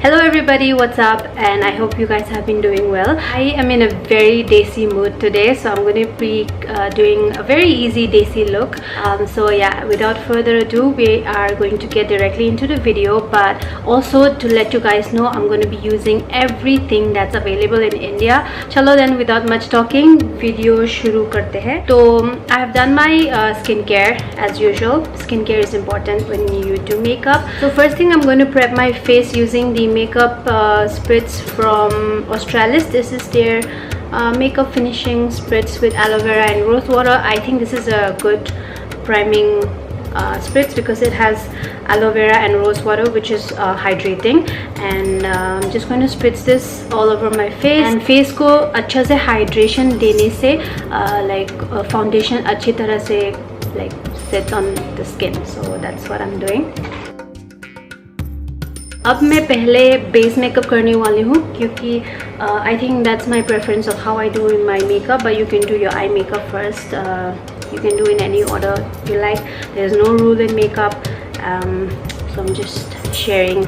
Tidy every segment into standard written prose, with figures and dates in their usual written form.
Hello everybody, what's up? And I hope you guys have been doing well. I am in a very DESI mood today, so I'm going to be doing a very easy DESI look. So yeah, without further ado, we are going to get directly into the video. But also to let you guys know, I'm going to be using everything that's available in India. Chalo then, without much talking, video shuru karte hain. So I have done my skincare as usual. Skincare is important when you do makeup. So first thing, I'm going to prep my face using the makeup spritz from Australis. This is their makeup finishing spritz with aloe vera and rose water. I think this is a good priming spritz because it has aloe vera and rose water, which is hydrating. And I'm just going to spritz this all over my face. And face को अच्छा से hydration देने से like foundation अच्छी तरह से like sit on the skin. So that's what I'm doing. अब मैं पहले बेस मेकअप करने वाली हूँ क्योंकि I think that's my preference of how I do in my makeup, but you can do your eye makeup first. You can do in any order you like. There's no rule in makeup, so I'm just sharing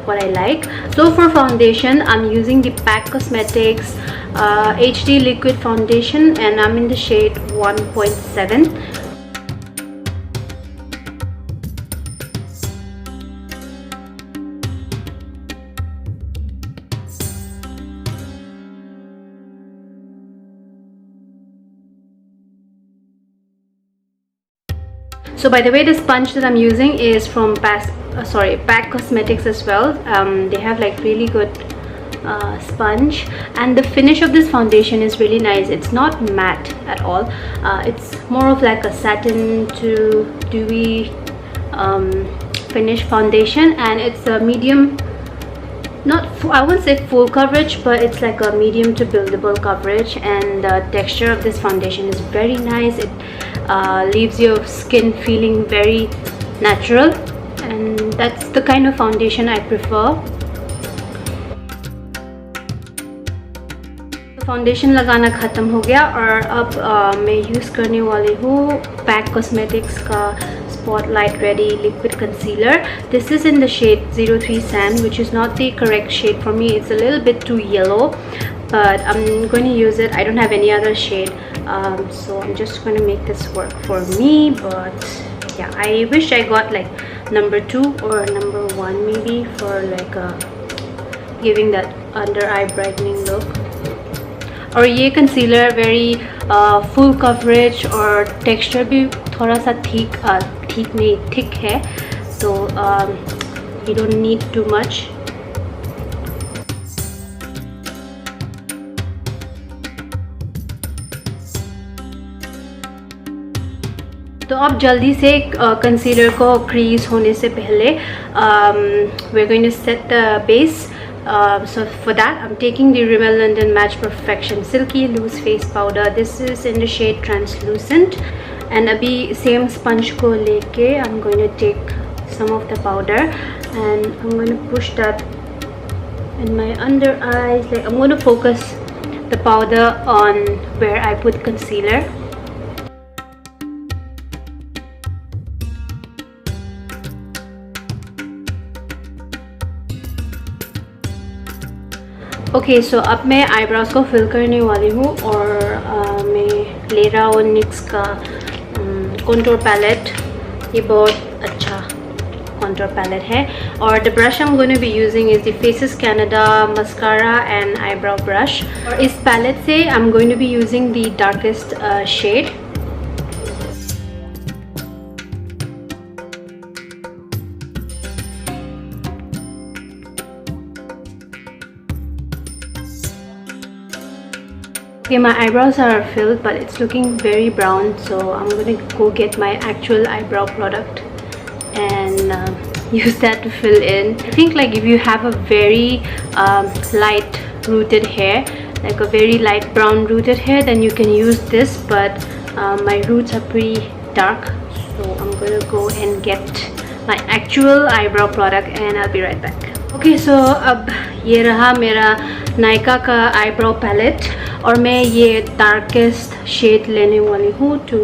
what I like. So for foundation, I'm using the PAC Cosmetics HD Liquid Foundation, and I'm in the shade 1.7. So by the way, the sponge that I'm using is from PAC Cosmetics as well. They have like really good sponge, and the finish of this foundation is really nice. It's not matte at all. It's more of like a satin to dewy finish foundation, and it's a medium, I won't say full coverage, but it's like a medium to buildable coverage. And the texture of this foundation is very nice. It leaves your skin feeling very natural, and that's the kind of foundation I prefer. Foundation लगाना ख़त्म हो गया और अब मैं use करने वाली हूँ पैक कॉस्मेटिक्स का Spotlight Ready Liquid Concealer. This is in the shade 03 Sand, which is not the correct shade for me. It's a little bit too yellow, but I'm going to use it. I don't have any other shade, so I'm just going to make this work for me. But yeah, I wish I got like number 2 or number 1 maybe for like giving that under eye brightening look. और ये concealer very full coverage और texture भी थोड़ा सा thick है, so you don't need too much. तो अब जल्दी से कंसीलर को क्रीज होने से पहले we're going to set the base. So for that, I'm taking the Rimmel London Match Perfection Silky Loose Face Powder. This is in the shade Translucent. And abhi same sponge ko leke, I'm going to take some of the powder and I'm going to push that in my under eyes. Like I'm going to focus the powder on where I put concealer. Okay so अब मैं eyebrows को fill करने वाली हूँ और मैं ले रहा हूँ NYX का कंटूर पैलेट. ये बहुत अच्छा कंटूर पैलेट है. और the brush I am going to be using is the Faces Canada mascara and eyebrow brush. और इस पैलेट से I am going to be using the darkest shade. Okay, my eyebrows are filled, but it's looking very brown, so I'm gonna go get my actual eyebrow product and use that to fill in. I think like if you have a very light rooted hair, like a very light brown rooted hair, then you can use this, but my roots are pretty dark, so I'm gonna go and get my actual eyebrow product and I'll be right back. Okay, so अब ये रहा मेरा Nykaa का eyebrow palette और मैं ये darkest shade लेने वाली हूँ to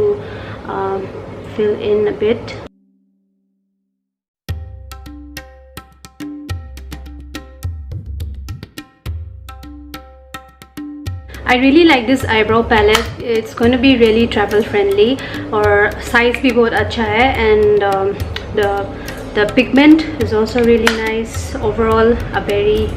fill in a bit. I really like this eyebrow palette. It's going to be really travel friendly, or size bhi bahut acha hai, and the pigment is also really nice. Overall, a very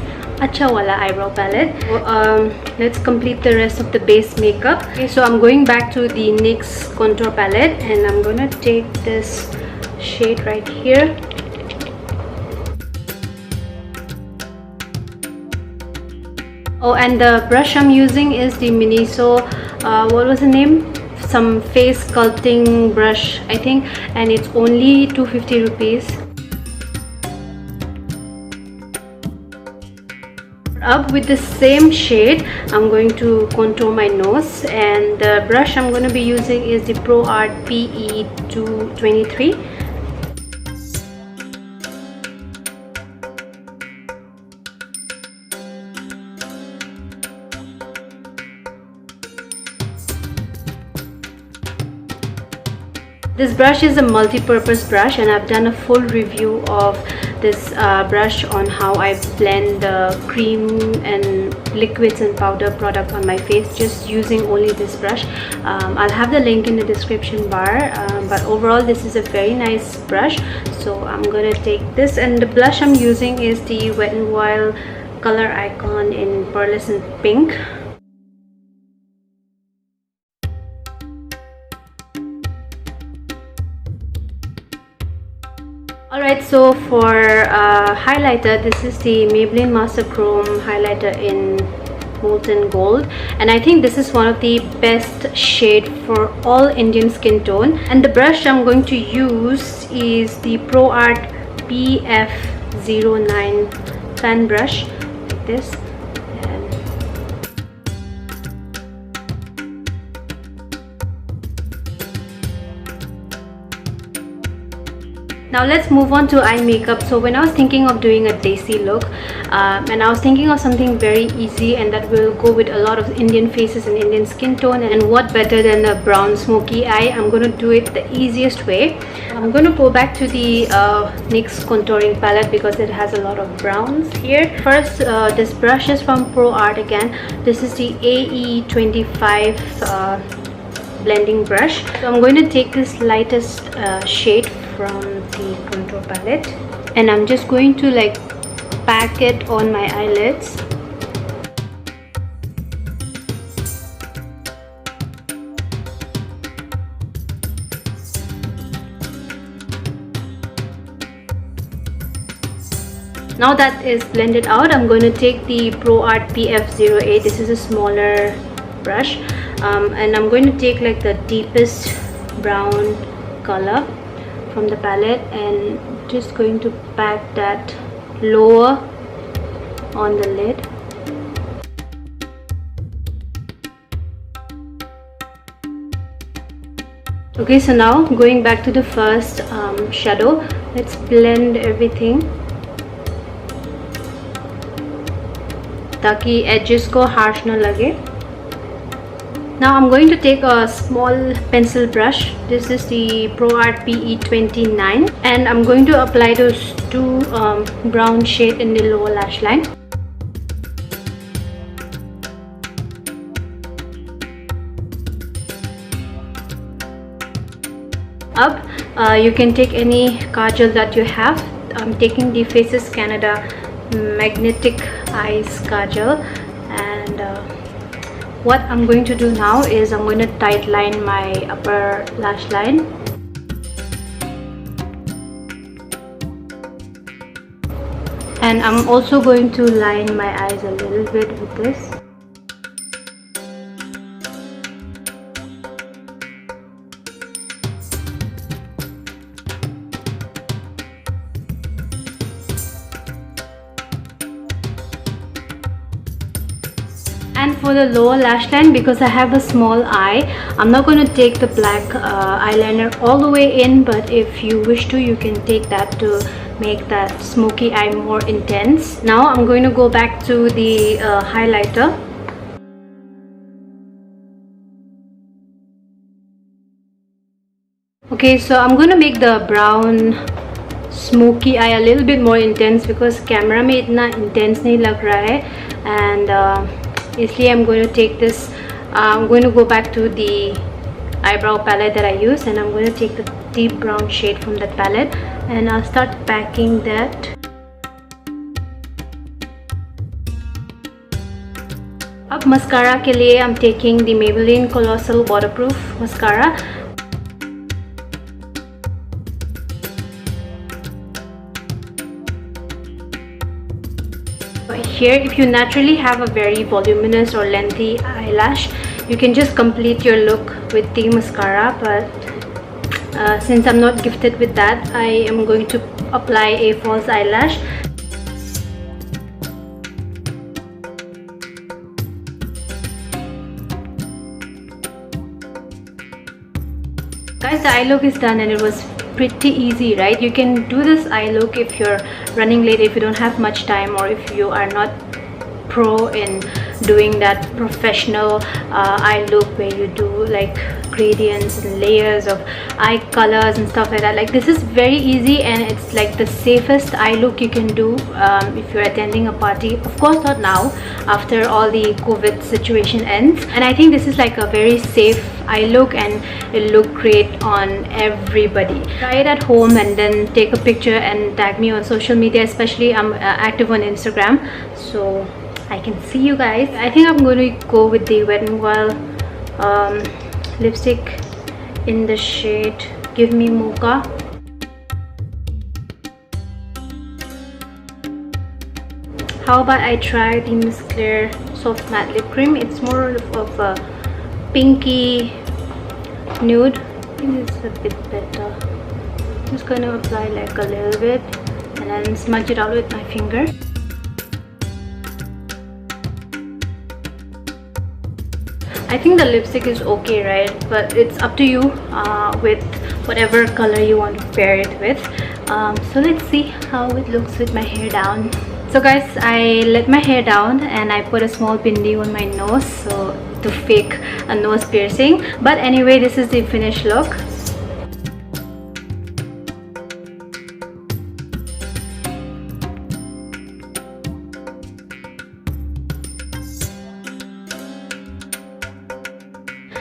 acha wala eyebrow palette. So, let's complete the rest of the base makeup. Okay, so I'm going back to the NYX contour palette, and I'm gonna take this shade right here. Oh, and the brush I'm using is the Miniso, what was the name? Some face sculpting brush, I think, and it's only 250 rupees. Up with the same shade, I'm going to contour my nose, and the brush I'm going to be using is the Pro Art PE223. This brush is a multi-purpose brush, and I've done a full review of this brush on how I blend the cream and liquids and powder product on my face just using only this brush. I'll have the link in the description bar, but overall this is a very nice brush. So I'm gonna take this, and the blush I'm using is the Wet n Wild Color Icon in Perlescent Pink. Alright, so for highlighter, this is the Maybelline Master Chrome highlighter in Molten Gold, and I think this is one of the best shade for all Indian skin tone. And the brush I'm going to use is the Pro Art PF09 fan brush, like this. Now let's move on to eye makeup. So when I was thinking of doing a DESI look, and I was thinking of something very easy and that will go with a lot of Indian faces and Indian skin tone, and what better than a brown smoky eye. I'm going to do it the easiest way. I'm going to go back to the NYX contouring palette because it has a lot of browns here. First, this brush is from Pro Art again. This is the AE25 blending brush. So I'm going to take this lightest shade from the contour palette, and I'm just going to like pack it on my eyelids. Now that is blended out, I'm going to take the Pro Art PF08. This is a smaller brush, and I'm going to take like the deepest brown color from the palette and just going to pack that lower on the lid. Okay, so now going back to the first shadow, let's blend everything ताकि edges को harsh ना लगे. Now I'm going to take a small pencil brush. This is the Pro Art PE29, and I'm going to apply those two brown shade in the lower lash line. Up, you can take any kajal that you have. I'm taking the Faces Canada Magnetic Eyes Kajal, and what I'm going to do now is I'm going to tight line my upper lash line. And I'm also going to line my eyes a little bit with this. And for the lower lash line, because I have a small eye, I'm not going to take the black eyeliner all the way in, but if you wish to, you can take that to make that smoky eye more intense. Now I'm going to go back to the highlighter. Okay, so I'm going to make the brown smoky eye a little bit more intense because camera में इतना intense नहीं लग रहा है, and इसलिए I'm going to take this, I'm going to go back to the eyebrow palette that I use, and I'm going to take the deep brown shade from that palette and I'll start packing that. अब mascara के लिए I'm taking the Maybelline Colossal Waterproof Mascara. Here, if you naturally have a very voluminous or lengthy eyelash, you can just complete your look with the mascara, but since I'm not gifted with that, I am going to apply a false eyelash. Guys, the eye look is done and it was pretty easy, right? You can do this eye look if you're running late, if you don't have much time, or if you are not pro in doing that professional eye look where you do like gradients and layers of eye colors and stuff like that. Like, this is very easy and it's like the safest eye look you can do if you're attending a party. Of course not now, after all the COVID situation ends, and I think this is like a very safe eye look and it'll look great on everybody. Try it at home and then take a picture and tag me on social media, especially I'm active on Instagram, so I can see you guys. I think I'm going to go with the Wet n Wild lipstick in the shade Give Me Mocha. How about I try the Miss Claire Soft Matte Lip Cream? It's more of a pinky nude. I think it's a bit better. Just gonna apply like a little bit and then smudge it out with my finger. I think the lipstick is okay, right? But it's up to you with whatever color you want to pair it with. So let's see how it looks with my hair down. So guys, I let my hair down and I put a small bindi on my nose, so to fake a nose piercing. But anyway, this is the finished look.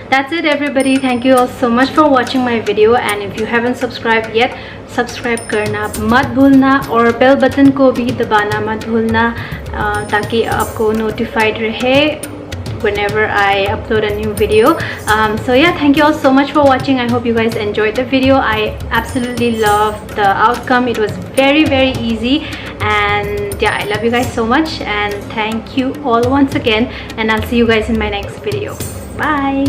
That's it everybody. Thank you all so much for watching my video, and if you haven't subscribed yet, subscribe करना मत भूलना और bell button को भी दबाना मत भूलना ताकि आपको notified रहे whenever I upload a new video. So yeah, thank you all so much for watching. I hope you guys enjoyed the video. I absolutely loved the outcome. It was very easy, and yeah, I love you guys so much, and thank you all once again, and I'll see you guys in my next video. Bye.